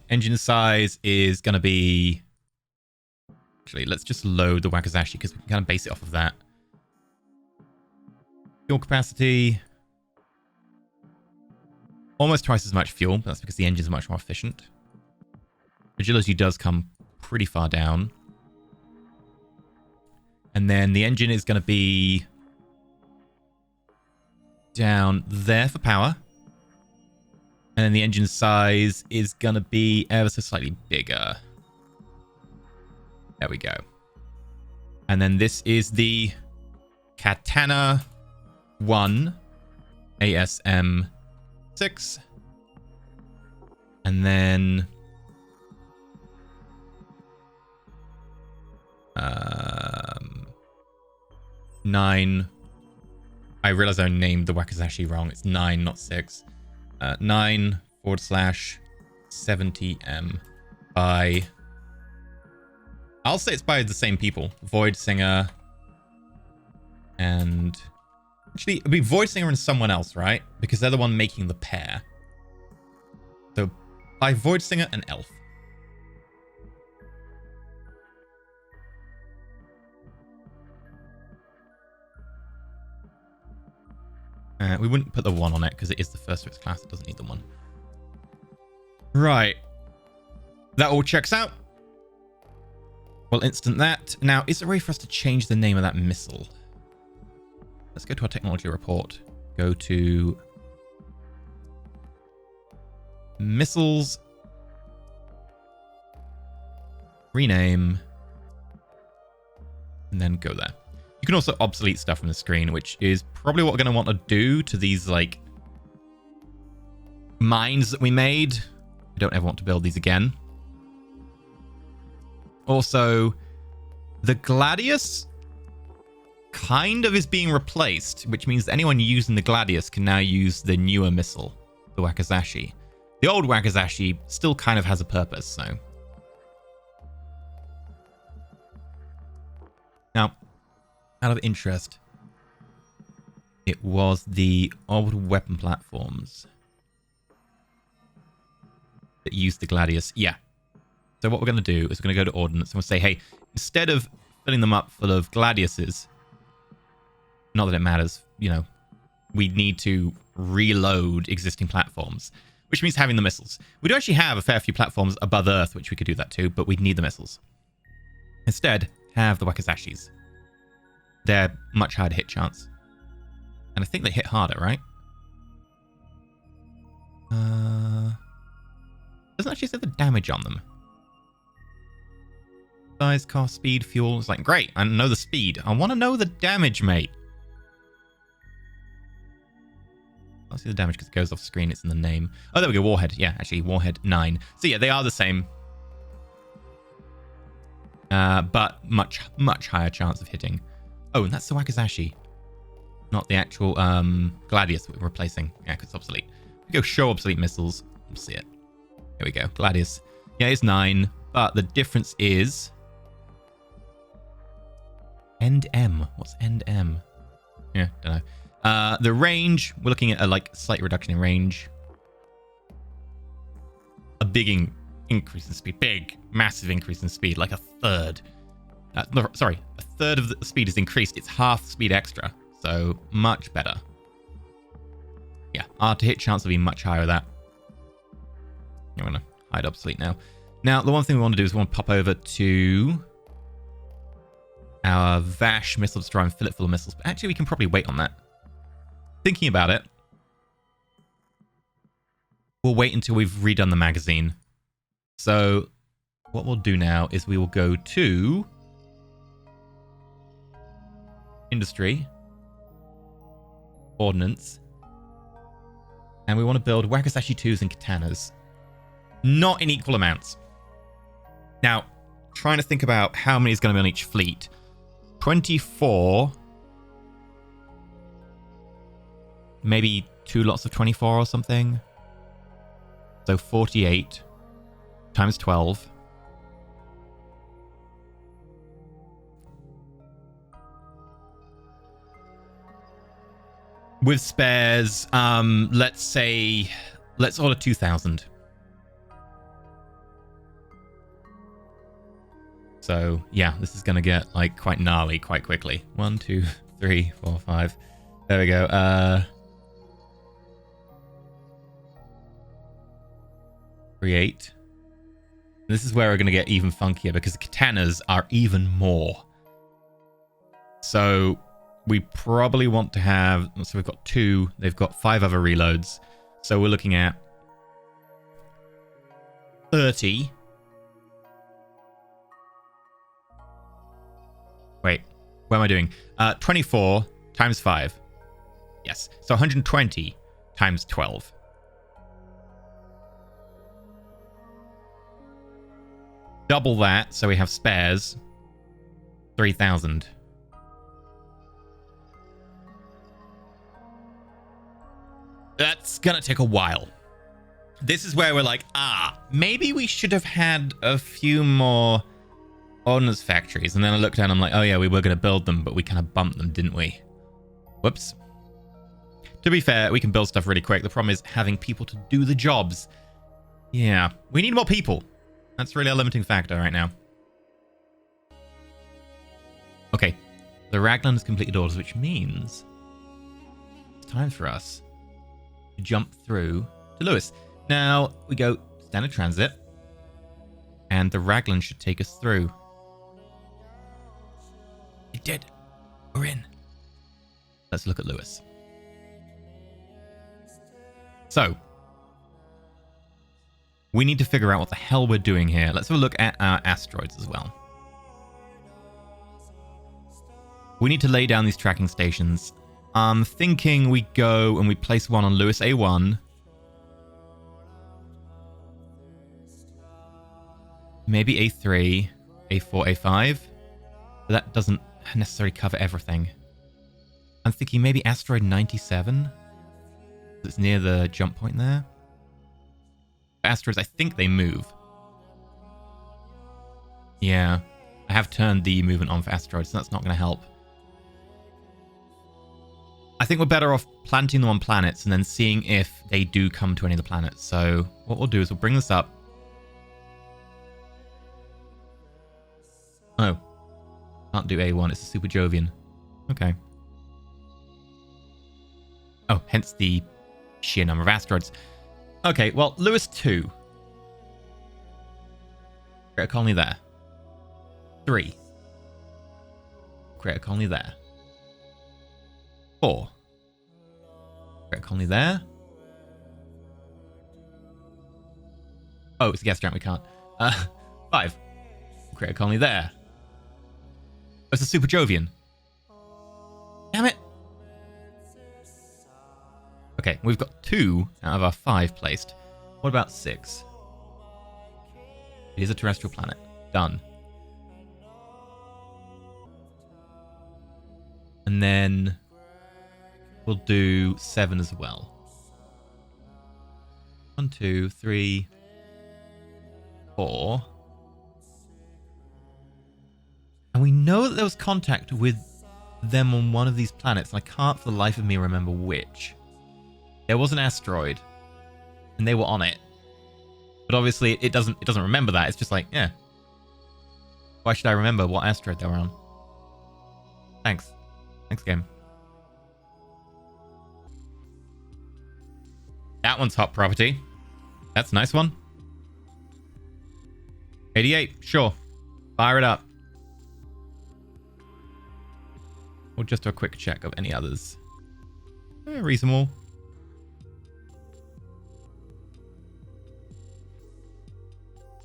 Engine size is going to be... Actually, let's just load the Wakizashi because we can kind of base it off of that. Fuel capacity. Almost twice as much fuel, but that's because the engines are much more efficient. Agility does come pretty far down. And then the engine is going to be down there for power. And then the engine size is going to be ever so slightly bigger. There we go. And then this is the Katana 1 ASM 6. And then... 9. I realize I named the Wakizashi wrong. It's 9, not 6. 9/70M by... I'll say it's by the same people. Void Singer and... Actually, it'd be Void Singer and someone else, right? Because they're the one making the pair. So, by Void Singer and Elf. We wouldn't put the 1 on it because it is the first of its class. It doesn't need the 1. Right. That all checks out. We'll instant that. Now, is there a way for us to change the name of that missile? Let's go to our technology report. Go to missiles. Rename. And then go there. You can also obsolete stuff from the screen, which is probably what we're going to want to do to these, like, mines that we made. I don't ever want to build these again. Also, the Gladius kind of is being replaced, which means that anyone using the Gladius can now use the newer missile, the Wakizashi. The old Wakizashi still kind of has a purpose, so... Now, out of interest, it was the old weapon platforms that used the Gladius. Yeah. So what we're going to do is we're going to go to Ordnance and we'll say, hey, instead of filling them up full of Gladiuses, not that it matters, you know, we need to reload existing platforms, which means having the missiles. We do actually have a fair few platforms above Earth, which we could do that too, but we'd need the missiles. Instead, have the Wakizashis. They're much higher hit chance. And I think they hit harder, right? Doesn't actually say the damage on them. Size, cost, speed, fuel. It's like, great, I know the speed. I want to know the damage, mate. I'll see the damage because it goes off screen. It's in the name. Oh, there we go. Warhead. Yeah, actually, Warhead 9. So yeah, they are the same. But much, much higher chance of hitting. Oh, and that's the Wakizashi. Not the actual Gladius that we're replacing. Yeah, because it's obsolete. We go show obsolete missiles. We'll see it. Here we go. Gladius. Yeah, it's 9. But the difference is... End M. What's End M? Yeah, don't know. The range, we're looking at a like slight reduction in range. A big increase in speed. Big, massive increase in speed. Like a third. No, sorry, a third of the speed is increased. It's half speed extra. So much better. Yeah, our to hit chance will be much higher with that. I'm going to hide obsolete now. Now, the one thing we want to do is we want to pop over to our Vash missile destroyer and fill it full of missiles. But actually, we can probably wait on that. Thinking about it, we'll wait until we've redone the magazine. So what we'll do now is we will go to Industry, Ordnance, and we want to build Wakizashi 2s and Katanas. Not in equal amounts. Now, trying to think about how many is going to be on each fleet. 24. Maybe 2 lots of 24 or something. So 48 times 12. With spares, let's order 2,000. So yeah, this is gonna get like quite gnarly quite quickly. 1, 2, 3, 4, 5. There we go. Create. This is where we're gonna get even funkier because the katanas are even more. So we probably want to have, so we've got 2, they've got 5 other reloads. So we're looking at 30. Wait, what am I doing? 24 times 5. Yes, so 120 times 12. Double that, so we have spares. 3,000. That's gonna take a while. This is where we're like, maybe we should have had a few more ordnance factories. And then I looked down and I'm like, oh yeah, we were gonna build them, but we kind of bumped them, didn't we? Whoops. To be fair, we can build stuff really quick. The problem is having people to do the jobs. Yeah, we need more people. That's really a limiting factor right now. Okay, the Raglan has completed orders, which means it's time for us to jump through to Lewis. Now, we go standard transit, and the Raglan should take us through. It did. We're in. Let's look at Lewis. So, we need to figure out what the hell we're doing here. Let's have a look at our asteroids as well. We need to lay down these tracking stations. I'm thinking we go and we place one on Lewis A1. Maybe A3, A4, A5. But that doesn't necessarily cover everything. I'm thinking maybe asteroid 97. It's near the jump point there. Asteroids, I think they move. Yeah. I have turned the movement on for asteroids, so that's not going to help. I think we're better off planting them on planets and then seeing if they do come to any of the planets. So what we'll do is we'll bring this up. Oh. Can't do A1, it's a Super Jovian. Okay. Oh, hence the sheer number of asteroids. Okay, well, Lewis 2. Create a colony there. 3. Create a colony there. 4. Create a colony there. Oh, it's a gas giant, we can't. 5. Create a colony there. Oh, it's a Super Jovian. Damn it. Okay, we've got 2 out of our 5 placed. What about 6? It is a terrestrial planet. Done. And then we'll do 7 as well. 1, 2, 3, 4. And we know that there was contact with them on one of these planets, and I can't for the life of me remember which. There was an asteroid, and they were on it. But obviously, it doesn't remember that. It's just like, yeah. Why should I remember what asteroid they were on? Thanks. Thanks, game. That one's hot property. That's a nice one. 88, sure. Fire it up. Or just a quick check of any others. Reasonable.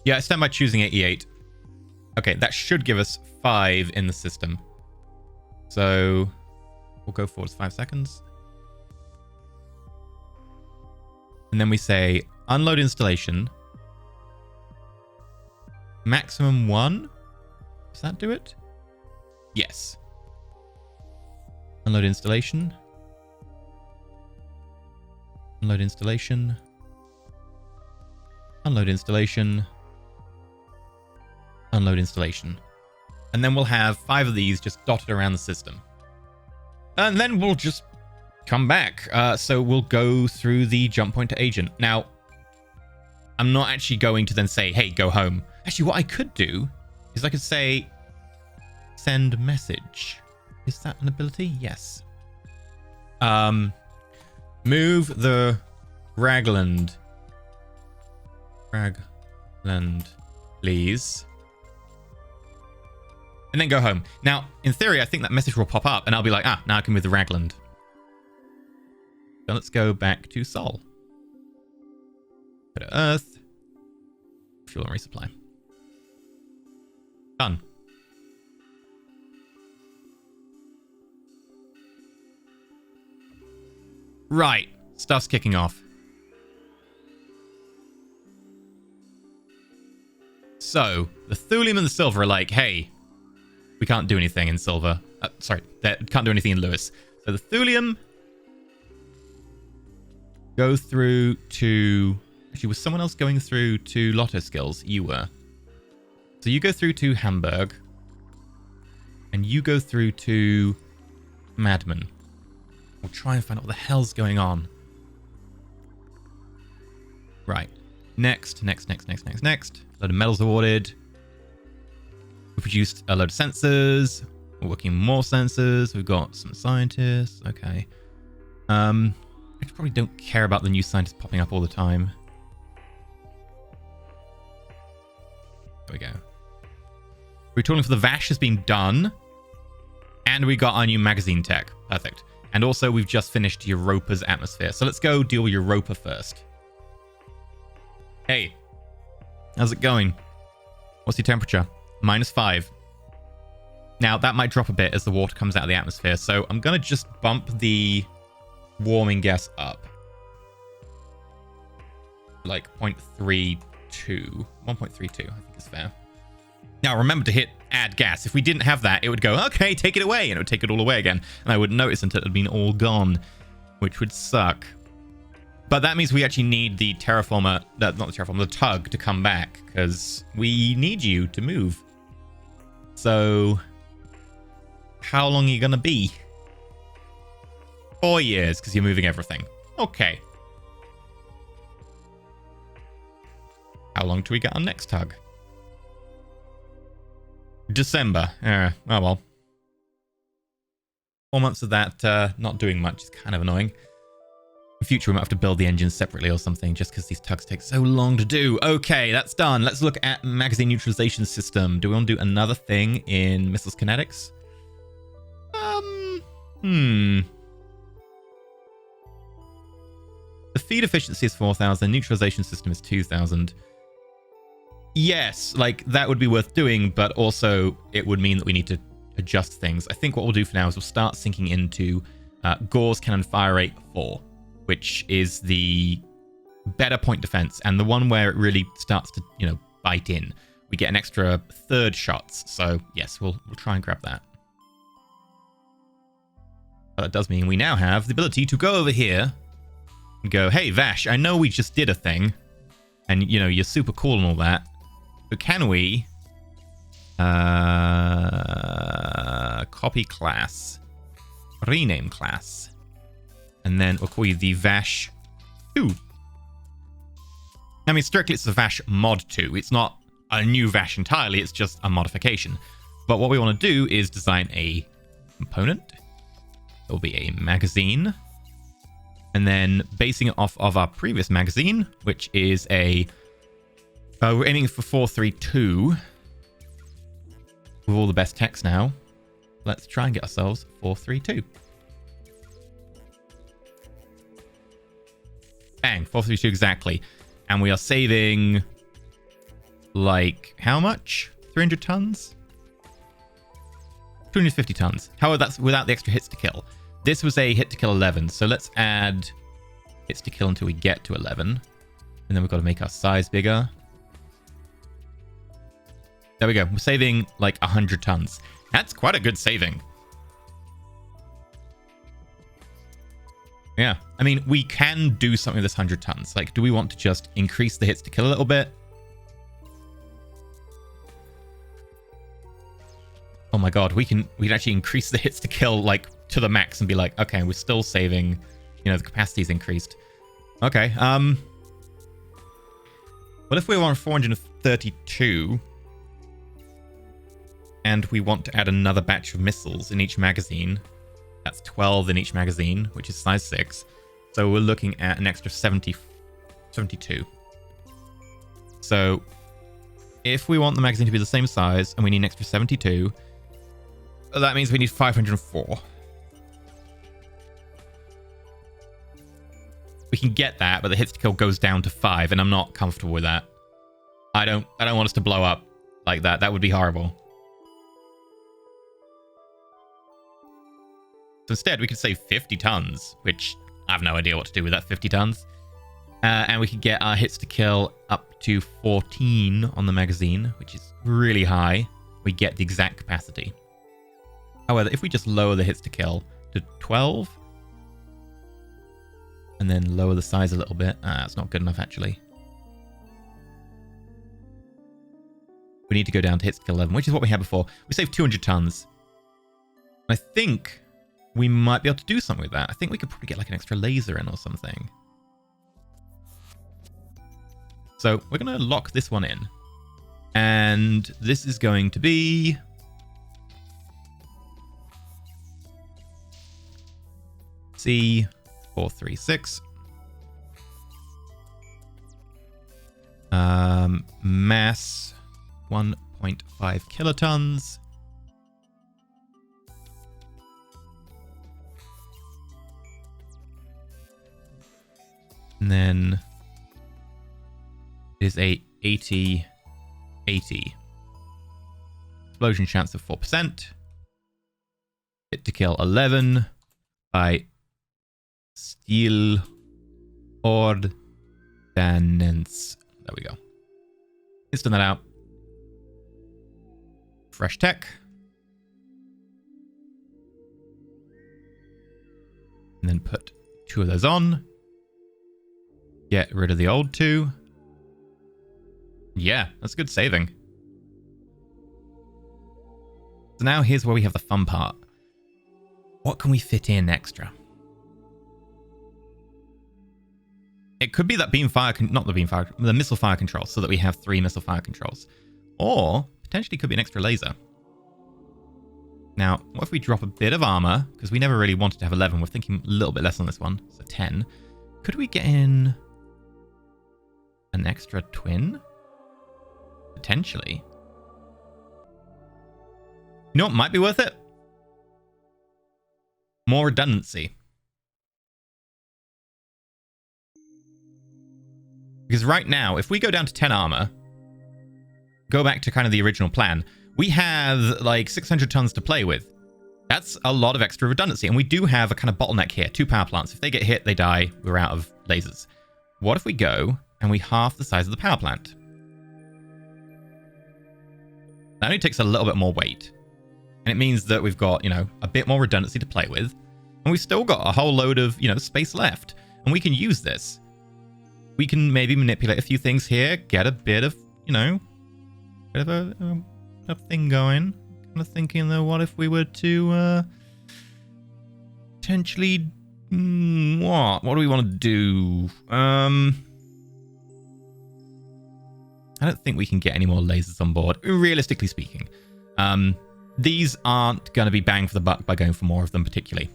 Yeah, I stand by choosing 88. Okay, that should give us 5 in the system. So we'll go forward 5 seconds. And then we say unload installation. Maximum 1. Does that do it? Yes. Unload installation. Unload installation. Unload installation. Unload installation. And then we'll have 5 of these just dotted around the system. And then we'll just come back. So we'll go through the jump point to agent. Now, I'm not actually going to then say, hey, go home. Actually, what I could do is I could say, send message. Is that an ability? Yes. Move the Ragland, please. And then go home. Now, in theory, I think that message will pop up and I'll be like, now I can move the Ragland. So let's go back to Sol. Go to Earth. Fuel and resupply. Done. Right. Stuff's kicking off. So, the Thulium and the Silver are like, hey, we can't do anything in Silver. Sorry, they can't do anything in Lewis. So the Thulium go through to... Actually, was someone else going through to Lotto Skills? You were. So you go through to Hamburg. And you go through to Madman. We'll try and find out what the hell's going on. Right. Next. Load of medals awarded. We produced a load of sensors. We're working more sensors. We've got some scientists. Okay. I probably don't care about the new scientists popping up all the time. There we go. Retooling for the Vash has been done. And we got our new magazine tech. Perfect. And also we've just finished Europa's atmosphere. So let's go deal with Europa first. Hey. How's it going? What's your temperature? -5. Now, that might drop a bit as the water comes out of the atmosphere. So I'm going to just bump the warming gas up. Like 0.32. 1.32, I think is fair. Now, remember to hit add gas. If we didn't have that, it would go, okay, take it away. And it would take it all away again. And I wouldn't notice until it had been all gone, which would suck. But that means we actually need the terraformer, not the terraformer, the tug to come back. Because we need you to move. So, how long are you going to be? 4 years, because you're moving everything. Okay. How long do we get our next tug? December. Oh well. 4 months of that not doing much is kind of annoying. In future, we might have to build the engines separately or something, just because these tugs take so long to do. Okay, that's done. Let's look at magazine neutralization system. Do we want to do another thing in missiles kinetics? The feed efficiency is 4,000. Neutralization system is 2,000. Yes, like, that would be worth doing, but also it would mean that we need to adjust things. I think what we'll do for now is we'll start sinking into Gore's Cannon Fire Rate 4, which is the better point defense and the one where it really starts to, bite in. We get an extra 3rd shots, so yes, we'll try and grab that. But that does mean we now have the ability to go over here and go, hey, Vash, I know we just did a thing, and, you're super cool and all that, but can we copy class, rename class, and then we'll call you the Vash 2. I mean, strictly it's the Vash mod 2. It's not a new Vash entirely, it's just a modification. But what we want to do is design a component. There will be a magazine. And then basing it off of our previous magazine, which is a... we're aiming for 432. With all the best techs now. Let's try and get ourselves 432. Bang, 432 exactly. And we are saving... like, how much? 300 tons? 250 tons. However, that's without the extra hits to kill. This was a hit to kill 11, so let's add hits to kill until we get to 11. And then we've got to make our size bigger. There we go. We're saving like 100 tons. That's quite a good saving. Yeah. I mean, we can do something with this 100 tons. Like, do we want to just increase the hits to kill a little bit? Oh my god, we can actually increase the hits to kill like to the max and be like, okay, we're still saving, you know, the capacity's increased. Okay, what if we want 432 and we want to add another batch of missiles in each magazine? That's 12 in each magazine, which is size 6. So we're looking at an extra 72. So if we want the magazine to be the same size and we need an extra 72, that means we need 504. We can get that, but the hits to kill goes down to 5, and I'm not comfortable with that. I don't want us to blow up like that. That would be horrible. So instead, we could save 50 tons, which I have no idea what to do with that 50 tons. And we could get our hits to kill up to 14 on the magazine, which is really high. We get the exact capacity. However, if we just lower the hits to kill to 12, and then lower the size a little bit, that's not good enough actually. We need to go down to hits to kill 11, which is what we had before. We saved 200 tons. I think we might be able to do something with that. I think we could probably get like an extra laser in or something. So we're going to lock this one in. And this is going to be... C436. Mass 1.5 kilotons. And then is a 80. Explosion chance of 4%. Hit to kill 11 by steel ordnance. There we go. Instant that out. Fresh tech. And then put 2 of those on. Get rid of the old 2. Yeah, that's good saving. So now here's where we have the fun part. What can we fit in extra? It could be that the missile fire control, so that we have 3 missile fire controls. Or, potentially could be an extra laser. Now, what if we drop a bit of armor? Because we never really wanted to have 11. We're thinking a little bit less on this one. So 10. Could we get in an extra twin? Potentially. You know what might be worth it? More redundancy. Because right now, if we go down to 10 armor, go back to kind of the original plan, we have like 600 tons to play with. That's a lot of extra redundancy. And we do have a kind of bottleneck here. 2 power plants. If they get hit, they die. We're out of lasers. What if we go and we half the size of the power plant? That only takes a little bit more weight. And it means that we've got, you know, a bit more redundancy to play with. And we've still got a whole load of, you know, space left. And we can use this. We can maybe manipulate a few things here, get a bit of, you know, bit of a thing going. Kind of thinking though, what if we were to potentially what do we want to do? I don't think we can get any more lasers on board, realistically speaking. These aren't going to be bang for the buck by going for more of them particularly.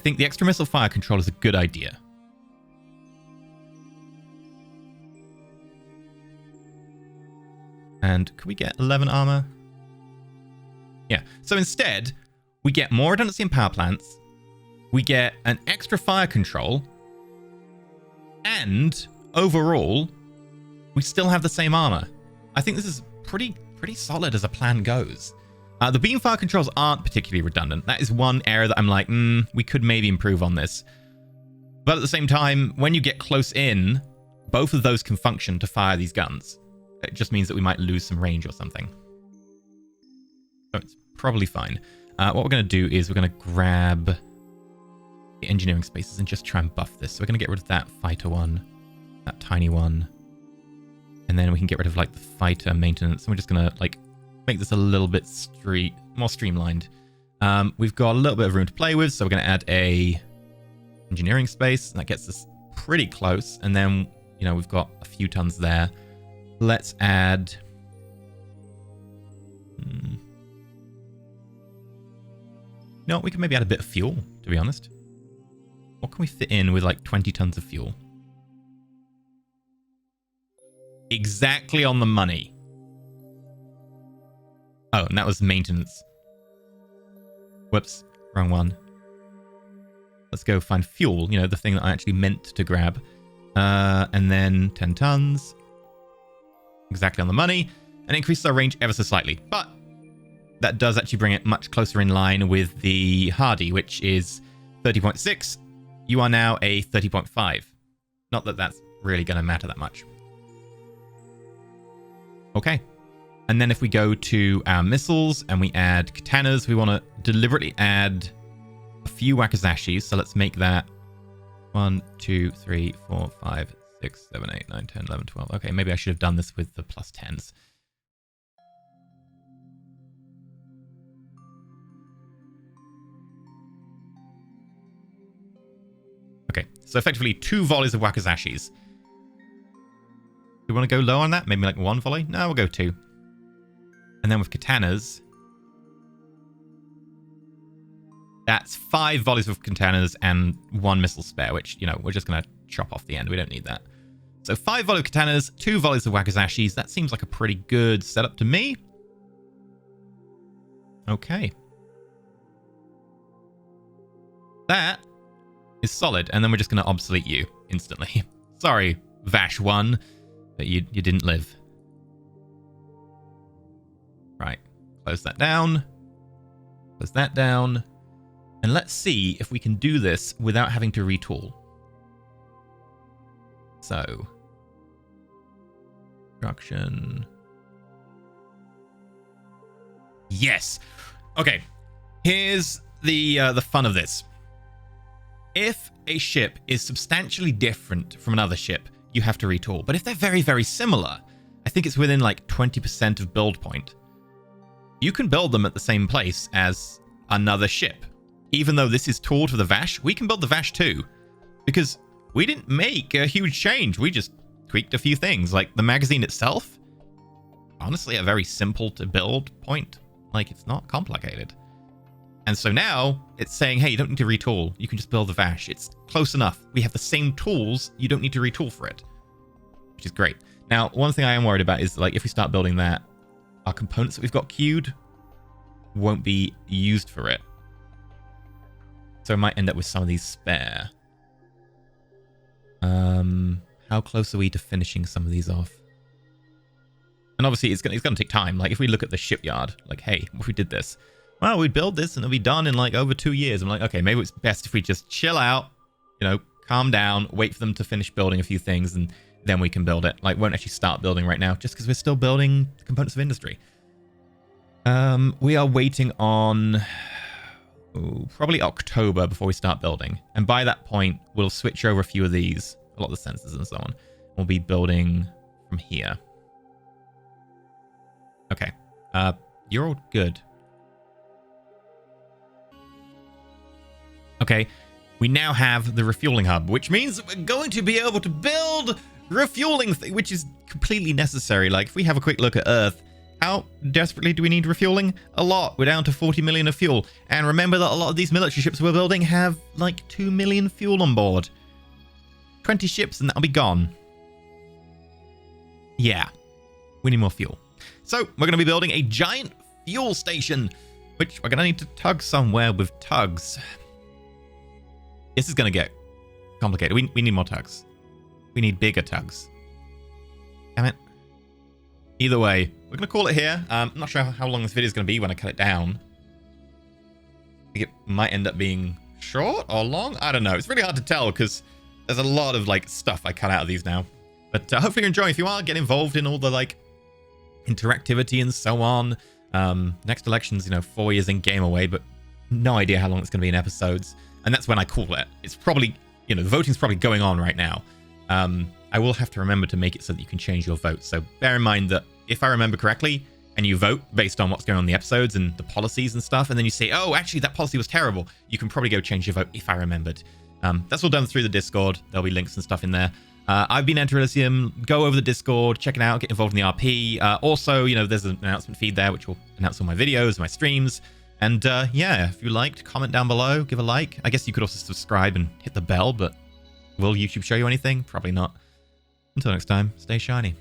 think the extra missile fire control is a good idea. And can we get 11 armor? Yeah. So instead, we get more redundancy in power plants. We get an extra fire control. And overall, we still have the same armor. I think this is pretty solid as a plan goes. The beam fire controls aren't particularly redundant. That is one area that I'm like, we could maybe improve on this. But at the same time, when you get close in, both of those can function to fire these guns. It just means that we might lose some range or something. So it's probably fine. What we're going to do is we're going to grab the engineering spaces and just try and buff this. So we're going to get rid of that fighter one, that tiny one. And then we can get rid of like the fighter maintenance. And we're just going to like make this a little bit more streamlined. We've got a little bit of room to play with. So we're going to add a engineering space. And that gets us pretty close. And then, you know, we've got a few tons there. Let's add... No, we can maybe add a bit of fuel, to be honest. What can we fit in with like 20 tons of fuel? Exactly on the money. Oh, and that was maintenance. Whoops, wrong one. Let's go find fuel, you know, the thing that I actually meant to grab. And then 10 tons. Exactly on the money. And increases our range ever so slightly. But that does actually bring it much closer in line with the Hardy, which is 30.6. You are now a 30.5. Not that that's really going to matter that much. Okay. And then if we go to our missiles and we add katanas, we want to deliberately add a few wakazashis. So let's make that 1, 2, 3, 4, 5, 6, 7, 8, 9, 10, 11, 12. Okay, maybe I should have done this with the plus 10s. Okay, so effectively 2 volleys of wakazashis. Do we want to go low on that? Maybe like 1 volley? No, we'll go 2. And then with katanas, that's 5 volleys of katanas and 1 missile spare, which, you know, we're just going to chop off the end. We don't need that. So 5 volleys of katanas, 2 volleys of wakazashis. That seems like a pretty good setup to me. Okay. That is solid. And then we're just going to obsolete you instantly. Sorry, Vash 1, but you didn't live. Right. Close that down. Close that down. And let's see if we can do this without having to retool. So, construction. Yes. Okay. Here's the fun of this. If a ship is substantially different from another ship, you have to retool. But if they're very, very similar, I think it's within like 20% of build point, you can build them at the same place as another ship. Even though this is tooled for the Vash, we can build the Vash too. Because we didn't make a huge change. We just tweaked a few things. Like the magazine itself, honestly, a very simple to build point. Like, it's not complicated. And so now it's saying, hey, you don't need to retool. You can just build the Vash. It's close enough. We have the same tools. You don't need to retool for it, which is great. Now, one thing I am worried about is, like, if we start building that, our components that we've got queued won't be used for it. So I might end up with some of these spare. How close are we to finishing some of these off? And obviously, it's going to take time. Like, if we look at the shipyard, like, hey, what if we did this? Well, we'd build this and it'll be done in, like, over 2 years. I'm like, okay, maybe it's best if we just chill out, you know, calm down, wait for them to finish building a few things, and then we can build it. Like, won't actually start building right now, just because we're still building components of industry. We are waiting on probably October before we start building. And by that point, we'll switch over a few of these, a lot of the sensors and so on. We'll be building from here. Okay. You're all good. Okay. We now have the refueling hub, which means that we're going to be able to build refueling, which is completely necessary. Like, if we have a quick look at Earth, How desperately do we need refueling? A lot. We're down to 40 million of fuel. And remember that a lot of these military ships we're building have like 2 million fuel on board. 20 ships and that'll be gone. Yeah, we need more fuel. So we're going to be building a giant fuel station, which we're going to need to tug somewhere with tugs. This is going to get complicated. We need more tugs. We need bigger tugs. Damn it. Either way, we're going to call it here. I'm not sure how long this video is going to be when I cut it down. I think it might end up being short or long. I don't know. It's really hard to tell because there's a lot of like stuff I cut out of these now. But hopefully you're enjoying. If you are, get involved in all the like interactivity and so on. Next election's, 4 years in game away, but no idea how long it's going to be in episodes. And that's when I call it. It's probably, the voting's probably going on right now. I will have to remember to make it so that you can change your vote. So bear in mind that if I remember correctly, and you vote based on what's going on in the episodes and the policies and stuff, and then you say, oh, actually, that policy was terrible, you can probably go change your vote if I remembered. That's all done through the Discord. There'll be links and stuff in there. I've been EnterElysium. Go over the Discord, check it out, get involved in the RP. Also, there's an announcement feed there, which will announce all my videos, my streams. And yeah, if you liked, comment down below, give a like. I guess you could also subscribe and hit the bell, but will YouTube show you anything? Probably not. Until next time, stay shiny.